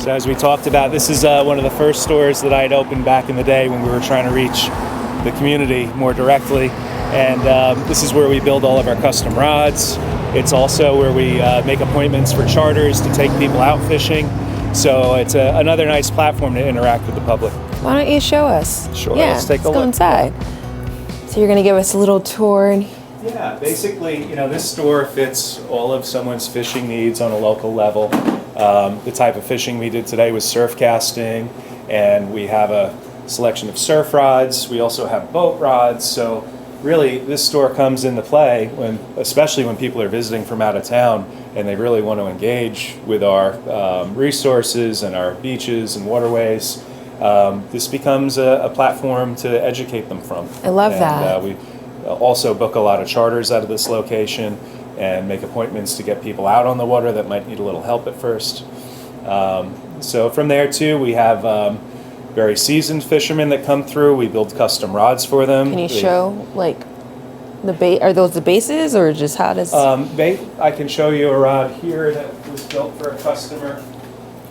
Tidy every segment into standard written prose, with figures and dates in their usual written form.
So as we talked about, this is one of the first stores that I had opened back in the day when we were trying to reach the community more directly. And this is where we build all of our custom rods. It's also where we make appointments for charters to take people out fishing. So it's another nice platform to interact with the public. Why don't you show us? Sure, yeah, let's take a look. Go inside. So you're going to give us a little tour. Yeah, basically, this store fits all of someone's fishing needs on a local level. The type of fishing we did today was surf casting, and we have a selection of surf rods. We also have boat rods. So really, this store comes into play especially when people are visiting from out of town and they really want to engage with our resources and our beaches and waterways. This becomes a platform to educate them from. I love that. We also book a lot of charters out of this location and make appointments to get people out on the water that might need a little help at first. So from there too, we have very seasoned fishermen that come through. We build custom rods for them. Can you show the bait? Are those the bases, or just how does? Bait. I can show you a rod here that was built for a customer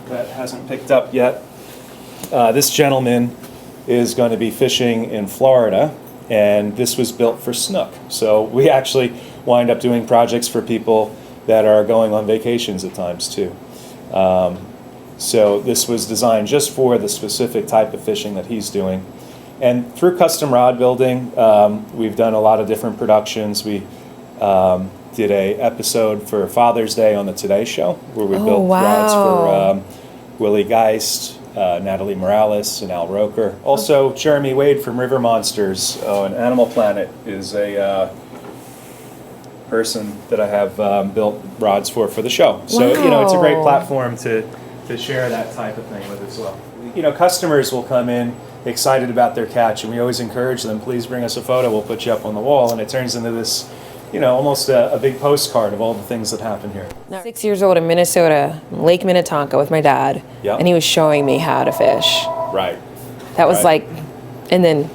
that hasn't picked up yet. This gentleman is going to be fishing in Florida, and this was built for snook. So we actually wind up doing projects for people that are going on vacations at times too. So this was designed just for the specific type of fishing that he's doing. And through custom rod building, we've done a lot of different productions. We did a episode for Father's Day on the Today Show, where we built rods for Willie Geist, Natalie Morales, and Al Roker. Also, Jeremy Wade from River Monsters and Animal Planet is a person that I have built rods for the show. So, it's a great platform to share that type of thing with as well. Customers will come in excited about their catch, and we always encourage them, please bring us a photo, we'll put you up on the wall, and it turns into this, almost a big postcard of all the things that happen here. 6 years old in Minnesota, Lake Minnetonka with my dad, and he was showing me how to fish. Right. That was and then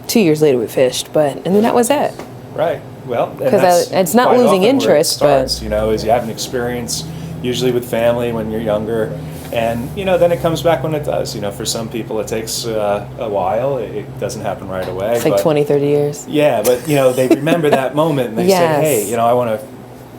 2 years later we fished, and then that was it. Right. Well, because it's not losing interest, as you have an experience, usually with family when you're younger, and then it comes back when it does. For some people it takes a while. It doesn't happen right away. It's like 20, 30 years. Yeah, but they remember that moment and they say, hey, I want to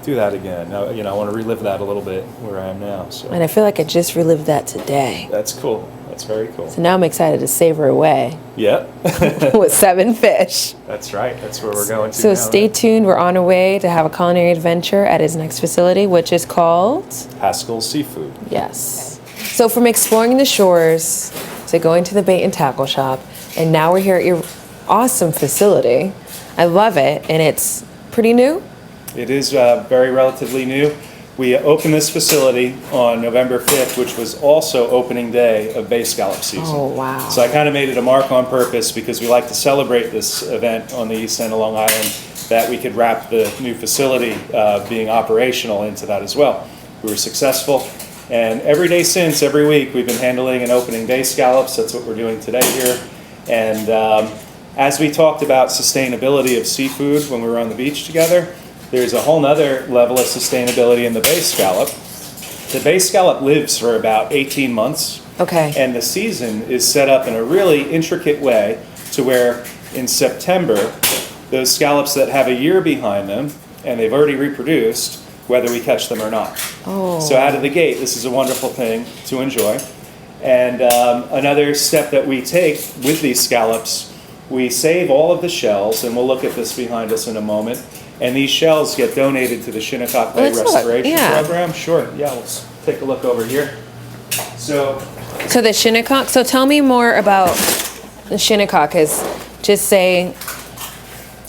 do that again. I want to relive that a little bit where I am now. So. And I feel like I just relived that today. That's cool. That's very cool. So now I'm excited to savor away. Yep. With 7 fish. That's right. That's where we're going to. So now, stay tuned. We're on our way to have a culinary adventure at his next facility, which is called Haskell Seafood. Yes. So from exploring the shores to going to the bait and tackle shop, and now we're here at your awesome facility. I love it, and it's pretty new. It is very relatively new. We opened this facility on November 5th, which was also opening day of bay scallop season. Oh, wow. So I kind of made it a mark on purpose because we like to celebrate this event on the east end of Long Island, that we could wrap the new facility being operational into that as well. We were successful. And every day since, every week, we've been handling and opening bay scallops. That's what we're doing today here. And as we talked about sustainability of seafood when we were on the beach together, there's a whole nother level of sustainability in the bay scallop. The bay scallop lives for about 18 months. Okay. And the season is set up in a really intricate way to where in September, those scallops that have a year behind them and they've already reproduced, whether we catch them or not. Oh. So out of the gate, this is a wonderful thing to enjoy. And another step that we take with these scallops, we save all of the shells, and we'll look at this behind us in a moment, and these shells get donated to the Shinnecock Restoration program. Sure, yeah, let's take a look over here. So the Shinnecock, so tell me more about the Shinnecock, is just say,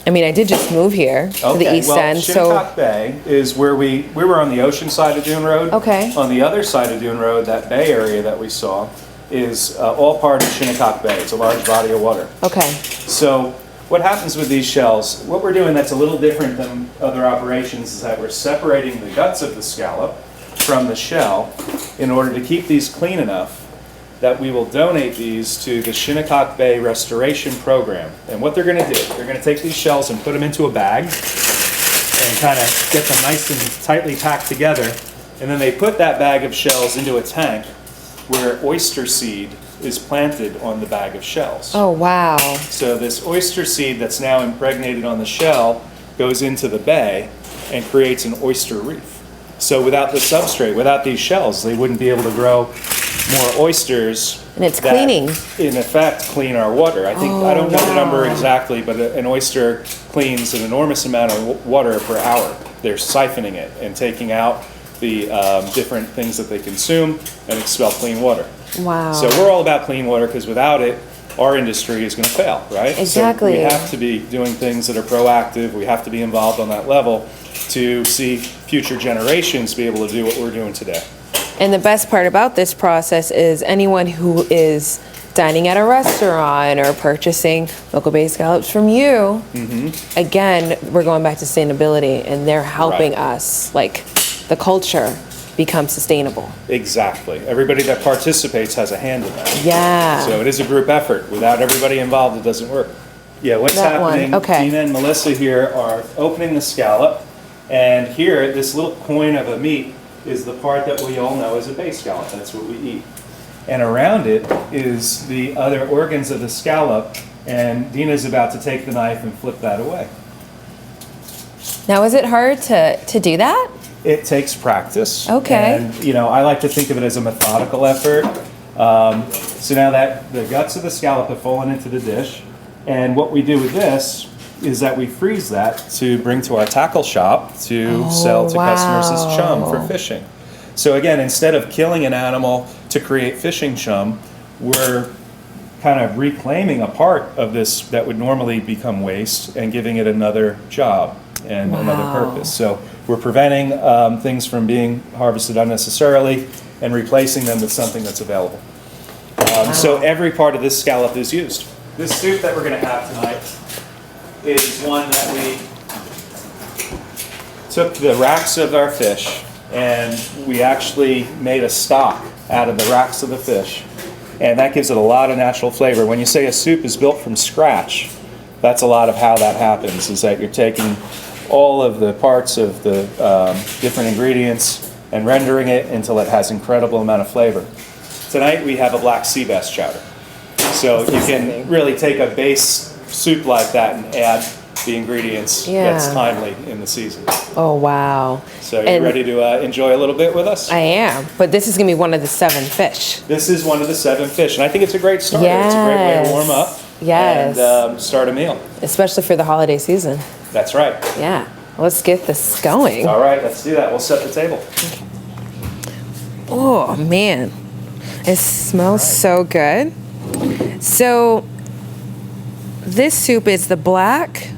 I did just move here to the east end. Shinnecock Bay is where we were on the ocean side of Dune Road. Okay. On the other side of Dune Road, that bay area that we saw is all part of Shinnecock Bay. It's a large body of water. Okay. So what happens with these shells, what we're doing that's a little different than other operations is that we're separating the guts of the scallop from the shell in order to keep these clean enough that we will donate these to the Shinnecock Bay Restoration Program. And what they're going to do, they're going to take these shells and put them into a bag and kind of get them nice and tightly packed together. And then they put that bag of shells into a tank where oyster seed is planted on the bag of shells. Oh, wow. So this oyster seed that's now impregnated on the shell goes into the bay and creates an oyster reef. So without the substrate, without these shells, they wouldn't be able to grow more oysters. And it's that, cleaning. in effect, clean our water. I think, I don't know the number exactly, but an oyster cleans an enormous amount of water per hour. They're siphoning it and taking out the different things that they consume and expel clean water. Wow. So we're all about clean water because without it, our industry is going to fail, right? Exactly. So we have to be doing things that are proactive. We have to be involved on that level to see future generations be able to do what we're doing today. And the best part about this process is anyone who is dining at a restaurant or purchasing local based scallops from you, again, we're going back to sustainability and they're helping Right. us, like the culture become sustainable. Exactly. Everybody that participates has a hand in that. Yeah. So it is a group effort. Without everybody involved, it doesn't work. Yeah, what's That one, happening, okay. Tina and Melissa here are opening the scallop, and here, this little coin of a meat is the part that we all know as a bay scallop. That's what we eat. And around it is the other organs of the scallop, and Dina's about to take the knife and flip that away. Now, is it hard to do that? It takes practice. Okay. And, you know, I like to think of it as a methodical effort. So now that the guts of the scallop have fallen into the dish, and what we do with this is that we freeze that to bring to our tackle shop to sell to customers as chum for fishing. So again, instead of killing an animal to create fishing chum, we're kind of reclaiming a part of this that would normally become waste and giving it another job and another purpose. So we're preventing things from being harvested unnecessarily and replacing them with something that's available. So every part of this scallop is used. This soup that we're going to have tonight is one that we took the racks of our fish and we actually made a stock out of the racks of the fish. And that gives it a lot of natural flavor. When you say a soup is built from scratch, that's a lot of how that happens, is that you're taking all of the parts of the different ingredients and rendering it until it has incredible amount of flavor. Tonight we have a black sea bass chowder. So you can really take a base soup like that and add the ingredients that's timely in the season. Oh, wow. So you ready to enjoy a little bit with us? I am, but this is going to be one of the 7 fish. This is one of the 7 fish, and I think it's a great starter. It's a great way to warm up and start a meal. Especially for the holiday season. That's right. Yeah. Let's get this going. All right, let's do that. We'll set the table. Oh, man. It smells so good. So, this soup is the black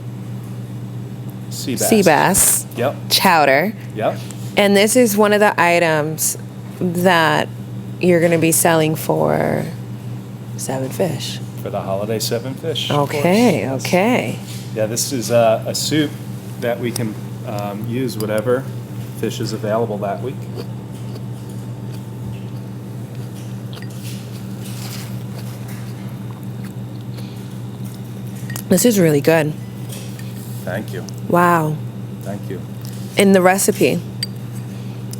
sea bass chowder. Yep. And this is one of the items that you're going to be selling for 7 fish. For the holiday 7 fish. Okay, okay. Yeah, this is a soup that we can use whatever fish is available that week. This is really good. Thank you. Wow. Thank you. And the recipe?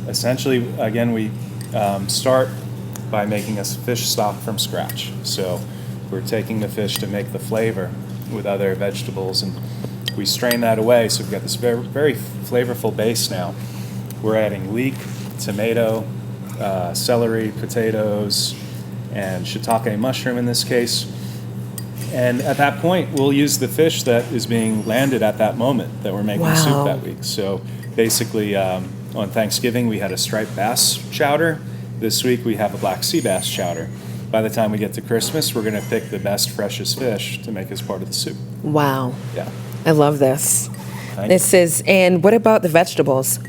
Essentially, again, we start by making a fish stock from scratch. So we're taking the fish to make the flavor with other vegetables, and we strain that away. So we've got this very, very flavorful base now. We're adding leek, tomato, celery, potatoes, and shiitake mushroom in this case. And at that point, we'll use the fish that is being landed at that moment that we're making soup that week. So basically, on Thanksgiving, we had a striped bass chowder. This week, we have a black sea bass chowder. By the time we get to Christmas, we're going to pick the best, freshest fish to make as part of the soup. Wow. Yeah. I love this. Thank This is, and what about the vegetables?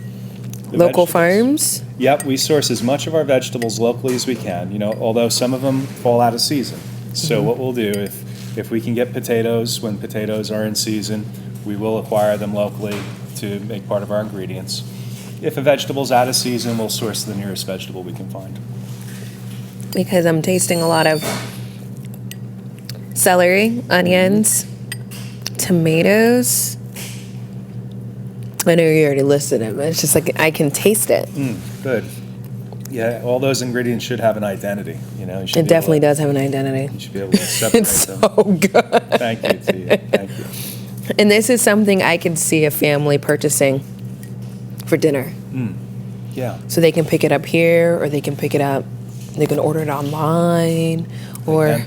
Local farms? Yep, we source as much of our vegetables locally as we can, you know, although some of them fall out of season. So what we'll do, if we can get potatoes when potatoes are in season, we will acquire them locally to make part of our ingredients. If a vegetable's out of season, we'll source the nearest vegetable we can find. Because I'm tasting a lot of celery, onions, tomatoes. I know you already listed them. It's just like I can taste it. Good. Yeah, all those ingredients should have an identity. You know, you should It be definitely able to, does have an identity. You should be able to separate It's them. so good. Thank you to you. Thank you. And this is something I could see a family purchasing for dinner. Yeah. So they can pick it up here, or they can pick it up, they can order it online, or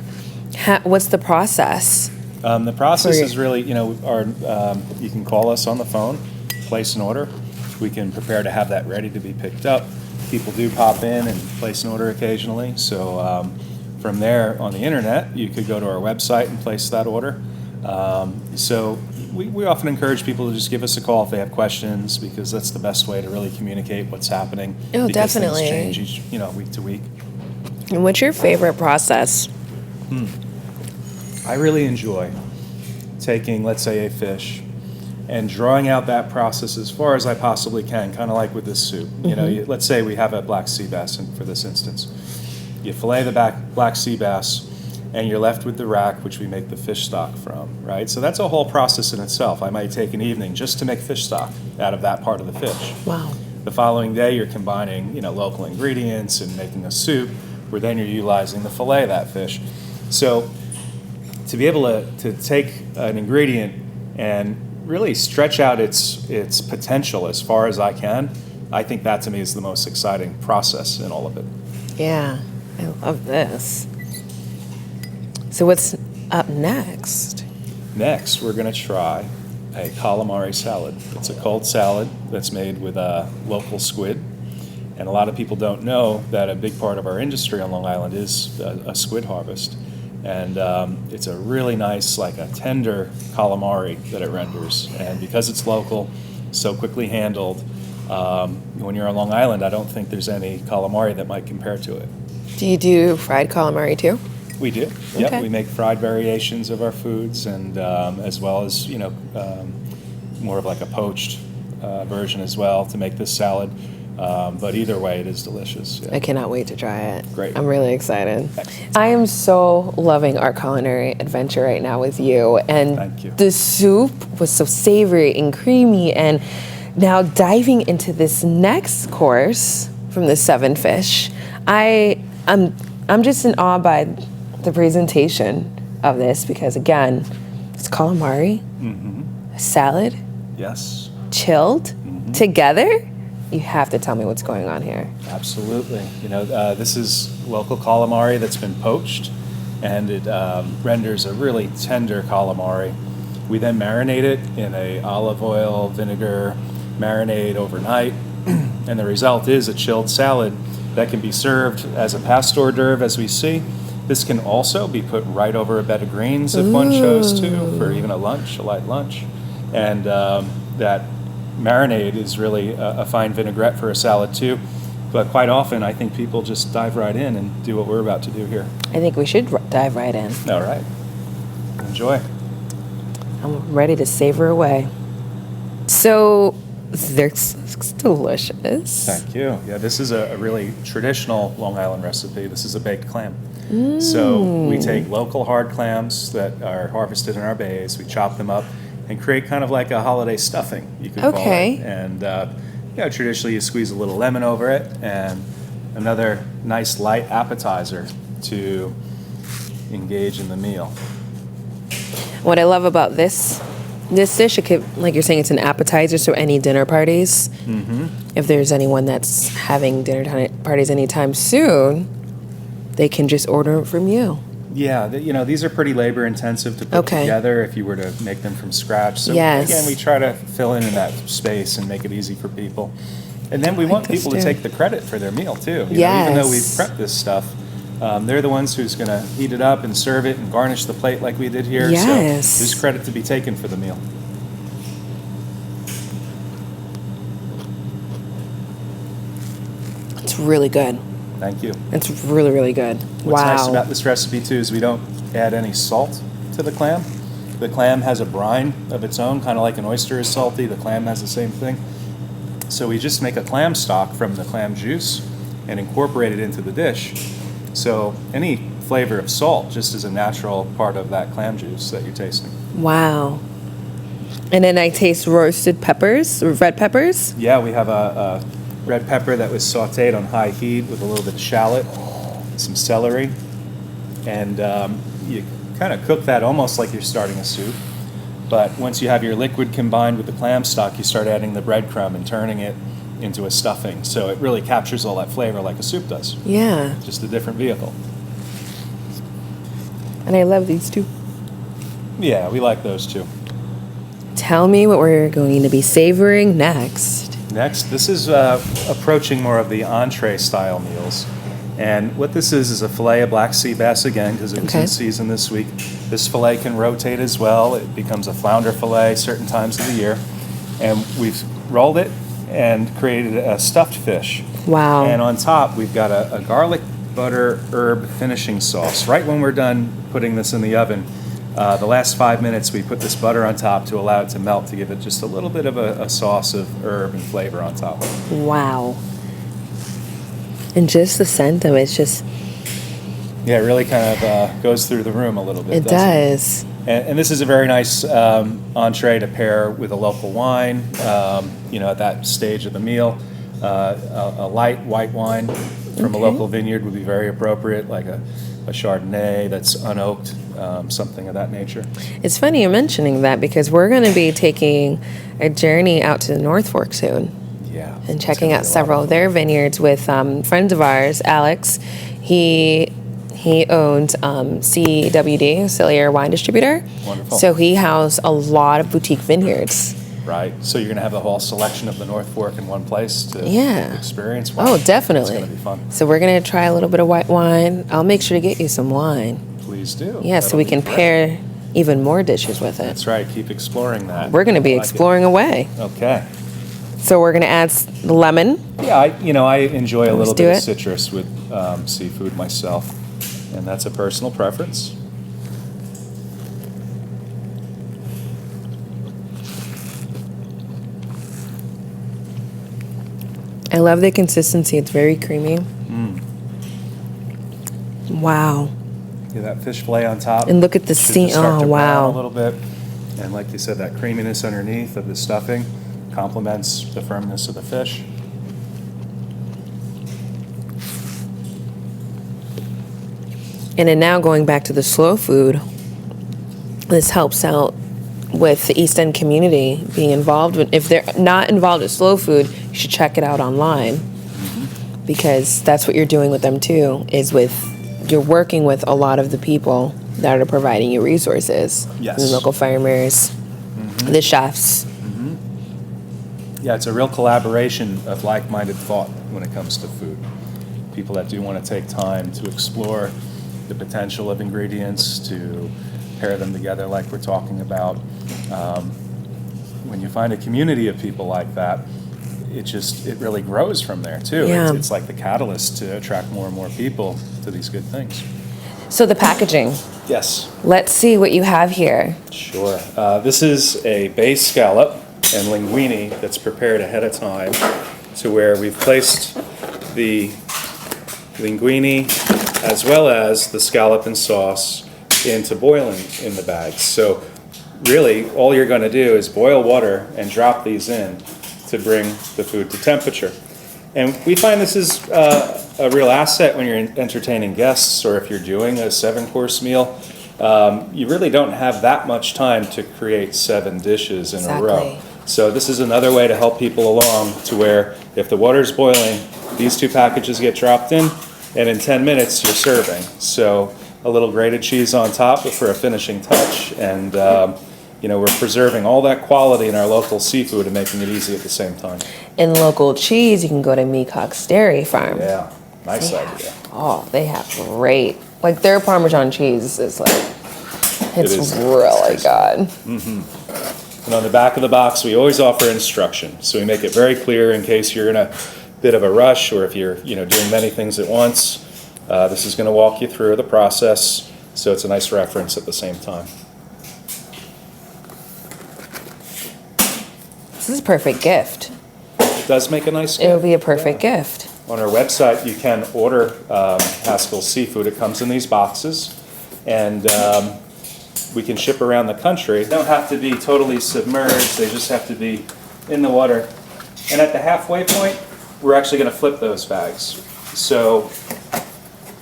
what's the process? The process For- is really, you can call us on the phone, place an order. We can prepare to have that ready to be picked up. People do pop in and place an order occasionally. So from there, on the internet, you could go to our website and place that order. So we often encourage people to just give us a call if they have questions, because that's the best way to really communicate what's happening. Oh, because definitely. Things change week to week. And what's your favorite process? I really enjoy taking, let's say, a fish and drawing out that process as far as I possibly can, kind of like with this soup. Let's say we have a black sea bass for this instance. You fillet the black sea bass, and you're left with the rack, which we make the fish stock from, right? So that's a whole process in itself. I might take an evening just to make fish stock out of that part of the fish. Wow. The following day, you're combining, local ingredients and making a soup, where then you're utilizing the fillet of that fish. So to be able to take an ingredient and really stretch out its potential as far as I can, I think that to me is the most exciting process in all of it. Yeah, I love this. So what's up next? Next, we're going to try a calamari salad. It's a cold salad that's made with local squid. And a lot of people don't know that a big part of our industry on Long Island is a squid harvest. And it's a really nice, like a tender calamari that it renders. And because it's local, so quickly handled, when you're on Long Island, I don't think there's any calamari that might compare to it. Do you do fried calamari too? We do. Okay. Yep, we make fried variations of our foods, and as well as more of like a poached version as well to make this salad. But either way, it is delicious. Yeah. I cannot wait to try it. Great. I'm really excited. Excellent. I am so loving our culinary adventure right now with you. And Thank you. the soup was so savory and creamy. And now diving into this next course from the 7 fish, I'm just in awe by the presentation of this, because again, it's calamari, a salad, Yes. chilled, together. You have to tell me what's going on here. Absolutely. This is local calamari that's been poached, and it renders a really tender calamari. We then marinate it in a olive oil, vinegar marinade overnight, and the result is a chilled salad that can be served as a past hors d'oeuvre, as we see. This can also be put right over a bed of greens if one chose to, for even a light lunch. And that marinade is really a fine vinaigrette for a salad too. But quite often, I think people just dive right in and do what we're about to do here. I think we should dive right in. All right. Enjoy. I'm ready to savor away. So, this looks delicious. Thank you. Yeah, this is a really traditional Long Island recipe. This is a baked clam. So we take local hard clams that are harvested in our bays, we chop them up, and create kind of like a holiday stuffing, you could call Okay. it. And traditionally you squeeze a little lemon over it, and another nice light appetizer to engage in the meal. What I love about this dish, it could, like you're saying, it's an appetizer, so any dinner parties. If there's anyone that's having dinner parties anytime soon, they can just order it from you. Yeah, these are pretty labor intensive to put Okay. together if you were to make them from scratch. So Yes. again, we try to fill in that space and make it easy for people. And then we want this people to too. take the credit for their meal too. Yes. Even though we've prepped this stuff, they're the ones who's going to heat it up and serve it and garnish the plate like we did here. Yes. So there's credit to be taken for the meal. It's really good. Thank you. It's really, really good. What's wow. nice about this recipe too is we don't add any salt to the clam. The clam has a brine of its own, kind of like an oyster is salty. The clam has the same thing. So we just make a clam stock from the clam juice and incorporate it into the dish. So any flavor of salt just is a natural part of that clam juice that you're tasting. Wow. And then I taste roasted peppers, or red peppers. Yeah, we have red pepper that was sauteed on high heat with a little bit of shallot, some celery, and you kind of cook that almost like you're starting a soup. But once you have your liquid combined with the clam stock, you start adding the breadcrumb and turning it into a stuffing. So it really captures all that flavor like a soup does. Yeah. Just a different vehicle. And I love these too. Yeah, we like those too. Tell me what we're going to be savoring next. Next, this is approaching more of the entree style meals. And what this is a fillet of black sea bass again, because it was in season this week. This fillet can rotate as well. It becomes a flounder fillet certain times of the year. And we've rolled it and created a stuffed fish. Wow. And on top, we've got a garlic butter herb finishing sauce. Right when we're done putting this in the oven, the last 5 minutes, we put this butter on top to allow it to melt, to give it just a little bit of a sauce of herb and flavor on top. Wow. And just the scent of it's just... Yeah, it really kind of goes through the room a little bit. It does. And this is a very nice entree to pair with a local wine, at that stage of the meal. A light white wine from a local vineyard would be very appropriate, like a Chardonnay that's unoaked, something of that nature. It's funny you're mentioning that because we're going to be taking a journey out to the North Fork soon. Yeah. And checking out several of their vineyards with friends of ours, Alex. He owns CWD, Cellier Wine Distributor. Wonderful. So he has a lot of boutique vineyards. Right. So you're going to have the whole selection of the North Fork in one place to experience wine. Oh, definitely. It's going to be fun. So we're going to try a little bit of white wine. I'll make sure to get you some wine. Please do. Yeah, so we can pair even more dishes with it. That's right. Keep exploring that. We're going to be exploring away. Okay. So we're going to add lemon. Yeah, I enjoy a little bit of it. citrus with seafood myself, and that's a personal preference. I love the consistency. It's very creamy. Wow. Yeah, that fish fillet on top. And look at the steam. Oh, wow. A little bit, and like you said, that creaminess underneath of the stuffing complements the firmness of the fish. And then now going back to the slow food, this helps out with the East End community being involved. If they're not involved with slow food, you should check it out online, because that's what you're doing with them too, you're working with a lot of the people that are providing you resources. Yes. The local farmers, the chefs. Yeah, it's a real collaboration of like-minded thought when it comes to food. People that do want to take time to explore the potential of ingredients, to pair them together like we're talking about. When you find a community of people like that, it really grows from there too. Yeah. It's like the catalyst to attract more and more people to these good things. So the packaging. Yes. Let's see what you have here. Sure. This is a base scallop and linguine that's prepared ahead of time, to where we've placed the linguine as well as the scallop and sauce into boiling in the bags. So really all you're going to do is boil water and drop these in to bring the food to temperature. And we find this is a real asset when you're entertaining guests, or if you're doing a 7-course meal. You really don't have that much time to create 7 dishes in a row. So this is another way to help people along, to where if the water's boiling, these 2 packages get dropped in, and in 10 minutes you're serving. So a little grated cheese on top for a finishing touch, and we're preserving all that quality in our local seafood and making it easy at the same time. In local cheese, you can go to Meacock's Dairy Farm. Yeah, nice idea. They have great, like their Parmesan cheese is like, it's really good. And on the back of the box, we always offer instruction. So we make it very clear in case you're in a bit of a rush, or if you're doing many things at once. This is going to walk you through the process, so it's a nice reference at the same time. This is a perfect gift. It does make a nice gift. It'll be a perfect gift. On our website, you can order Haskell seafood. It comes in these boxes, and we can ship around the country. They don't have to be totally submerged. They just have to be in the water. And at the halfway point, we're actually going to flip those bags. So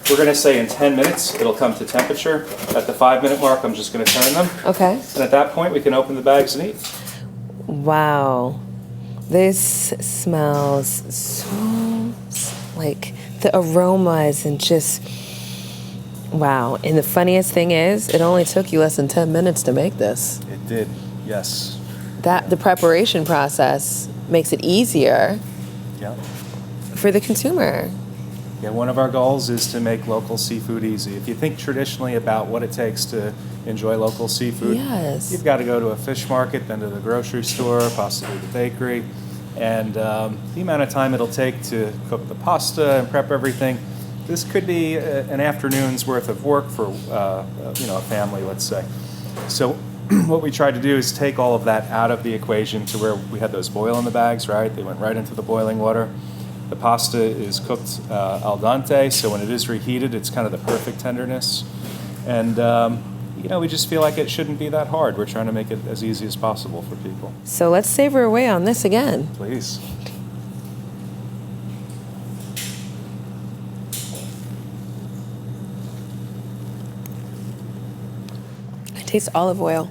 we're going to say in 10 minutes it'll come to temperature. At the 5-minute mark, I'm just going to turn them. Okay. And at that point, we can open the bags and eat. Wow. This smells so, like, the aromas and just, wow. And the funniest thing is, it only took you less than 10 minutes to make this. It did, yes. The preparation process makes it easier Yeah. for the consumer. Yeah, one of our goals is to make local seafood easy. If you think traditionally about what it takes to enjoy local seafood, Yes. you've got to go to a fish market, then to the grocery store, possibly the bakery, and the amount of time it'll take to cook the pasta and prep everything. This could be an afternoon's worth of work for a family, let's say. So what we tried to do is take all of that out of the equation to where we had those boil in the bags, right? They went right into the boiling water. The pasta is cooked al dente, so when it is reheated, it's kind of the perfect tenderness. And, we just feel like it shouldn't be that hard. We're trying to make it as easy as possible for people. So let's savor away on this again. Please. I taste olive oil.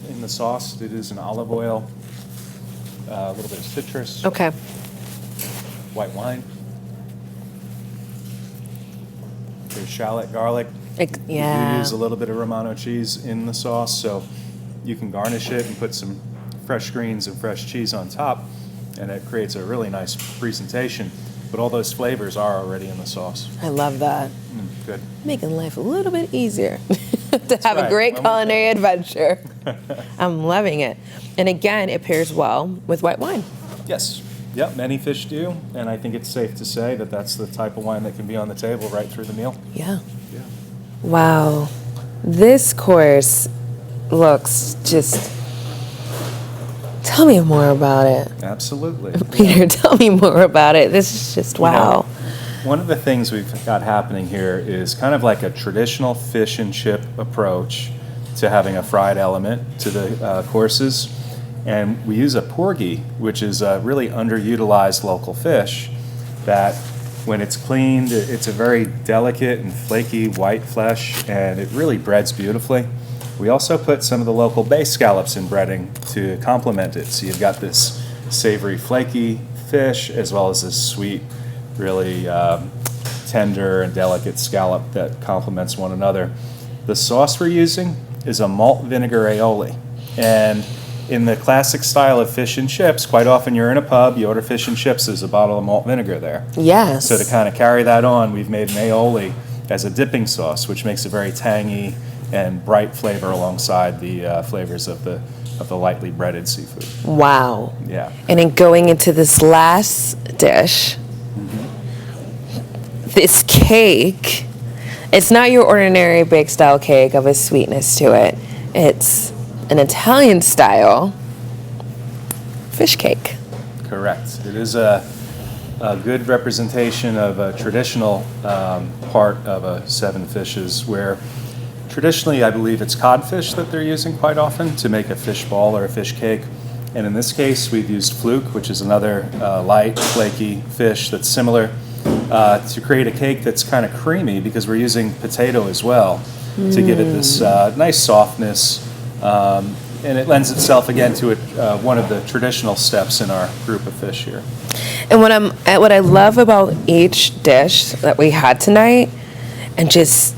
In the sauce, it is an olive oil, a little bit of citrus, Okay. white wine. There's shallot, garlic. We Yeah. use a little bit of Romano cheese in the sauce, so you can garnish it and put some fresh greens and fresh cheese on top, and it creates a really nice presentation. But all those flavors are already in the sauce. I love that. Good. Making life a little bit easier to have a right. great When we culinary adventure. I'm loving it. And again, it pairs well with white wine. Yes. Yep, many fish do, and I think it's safe to say that that's the type of wine that can be on the table right through the meal. Yeah. Yeah. Wow. This course looks just... Tell me more about it. Absolutely. Peter, tell me more about it. This is just wow. One of the things we've got happening here is kind of like a traditional fish and chip approach to having a fried element to the courses. And we use a porgy, which is a really underutilized local fish that when it's cleaned, it's a very delicate and flaky white flesh, and it really breads beautifully. We also put some of the local bay scallops in breading to complement it. So you've got this savory, flaky fish as well as this sweet, really tender and delicate scallop that complements one another. The sauce we're using is a malt vinegar aioli. And in the classic style of fish and chips, quite often you're in a pub, you order fish and chips, there's a bottle of malt vinegar there. Yes. So to kind of carry that on, we've made an aioli as a dipping sauce, which makes a very tangy and bright flavor alongside the flavors of the lightly breaded seafood. Wow. Yeah. And in going into this last dish, this cake, it's not your ordinary bake style cake of a sweetness to it. It's an Italian style fish cake. Correct. It is a good representation of a traditional part of a seven fishes where traditionally I believe it's codfish that they're using quite often to make a fish ball or a fish cake. And in this case we've used fluke, which is another light, flaky fish that's similar to create a cake that's kind of creamy because we're using potato as well to give it this nice softness. And it lends itself again to one of the traditional steps in our group of fish here. And what I love about each dish that we had tonight, and just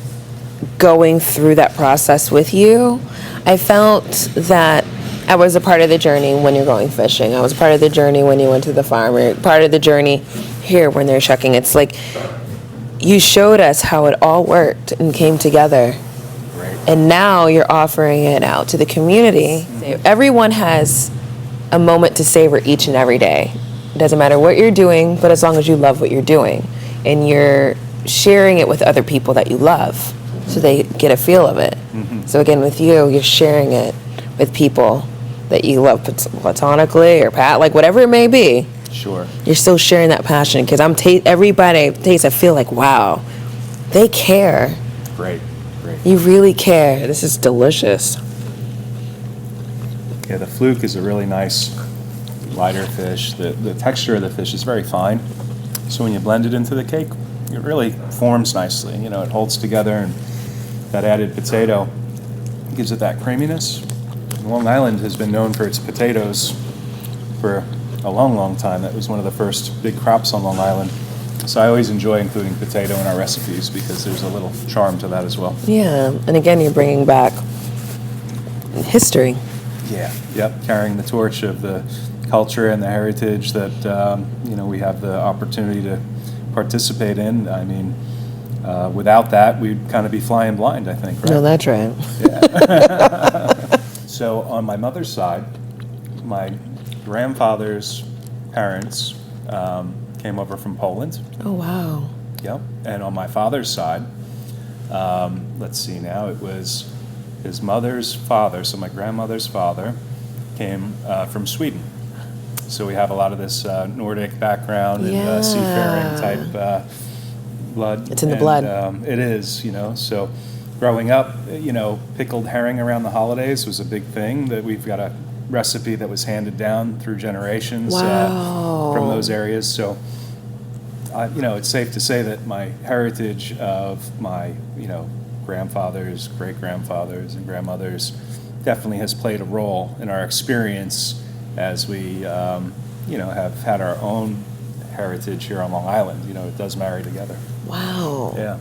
going through that process with you, I felt that I was a part of the journey when you're going fishing. I was part of the journey when you went to the farm, or part of the journey here when they're shucking. It's like you showed us how it all worked and came together. And now you're offering it out to the community. Everyone has a moment to savor each and every day. It doesn't matter what you're doing, but as long as you love what you're doing. And you're sharing it with other people that you love so they get a feel of it. So again, with you, you're sharing it with people that you love platonically or like whatever it may be. Sure. You're still sharing that passion because everybody tastes, I feel like, wow, they care. Great. You really care. This is delicious. Yeah, the fluke is a really nice, lighter fish. The texture of the fish is very fine. So when you blend it into the cake, it really forms nicely. You know, it holds together, and that added potato gives it that creaminess. Long Island has been known for its potatoes for a long, long time. That was one of the first big crops on Long Island. So I always enjoy including potato in our recipes because there's a little charm to that as well. Yeah, and again, you're bringing back history. Yeah, yep, carrying the torch of the culture and the heritage that we have the opportunity to participate in. I mean, without that, we'd kind of be flying blind, I think, right? No, that's right. Yeah. So on my mother's side, my grandfather's parents came over from Poland. Oh, wow. Yep. And on my father's side, let's see now, it was his mother's father, so my grandmother's father, came from Sweden. So we have a lot of this Nordic background and seafaring type blood. It's in the blood. It is, so growing up, pickled herring around the holidays was a big thing. That we've got a recipe that was handed down through generations from those areas. So, it's safe to say that my heritage of my, grandfathers, great-grandfathers, and grandmothers definitely has played a role in our experience as we, have had our own heritage here on Long Island. It does marry together. Wow. Yeah.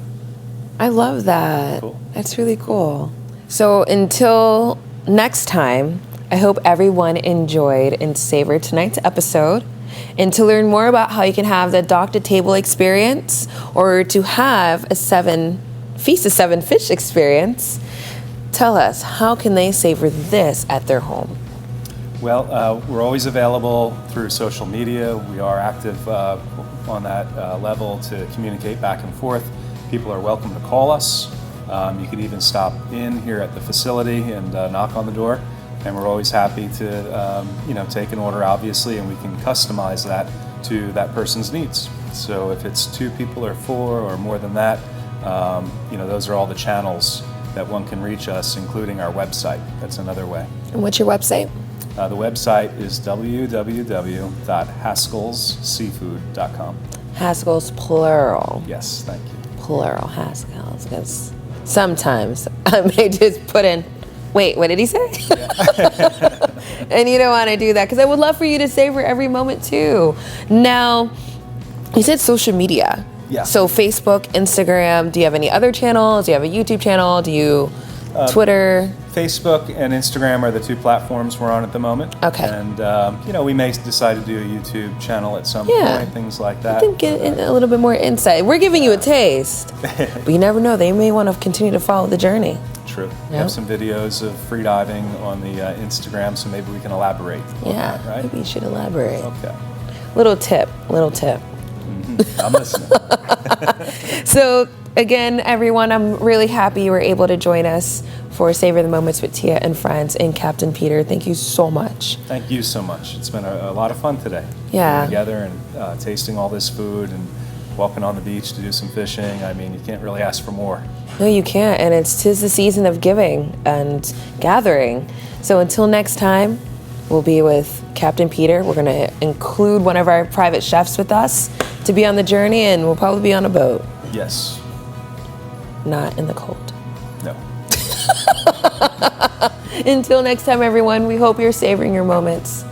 I love that. Cool. That's really cool. So until next time, I hope everyone enjoyed and savored tonight's episode. And to learn more about how you can have the dock-to-table experience or to have a Feast of Seven Fish experience, tell us, how can they savor this at their home? Well, we're always available through social media. We are active on that level to communicate back and forth. People are welcome to call us. You can even stop in here at the facility and knock on the door. And we're always happy to, take an order, obviously, and we can customize that to that person's needs. So if it's 2 people or 4 or more than that, those are all the channels that one can reach us, including our website. That's another way. And what's your website? The website is www.haskellsseafood.com. Haskell's plural. Yes, thank you. Plural Haskell's, because sometimes I may just put in, wait, what did he say? Yeah. And you don't want to do that, because I would love for you to savor every moment too. Now, you said social media. Yeah. So Facebook, Instagram, do you have any other channels? Do you have a YouTube channel? Do you Twitter? Facebook and Instagram are the 2 platforms we're on at the moment. Okay. And, we may decide to do a YouTube channel at some point, things like that. I can get in a little bit more insight. We're giving you a taste, but you never know. They may want to continue to follow the journey. True. We have some videos of free diving on the Instagram, so maybe we can elaborate on that, right? Maybe you should elaborate. Okay. Little tip. Mm-hmm. I'm listening. So again, everyone, I'm really happy you were able to join us for Savor the Moments with Tia and Friends and Captain Peter. Thank you so much. Thank you so much. It's been a lot of fun today. Yeah. Getting together and tasting all this food and walking on the beach to do some fishing. I mean, you can't really ask for more. No, you can't. And 'tis the season of giving and gathering. So until next time, we'll be with Captain Peter. We're going to include one of our private chefs with us to be on the journey, and we'll probably be on a boat. Yes. Not in the cold. No. Until next time, everyone, we hope you're savoring your moments.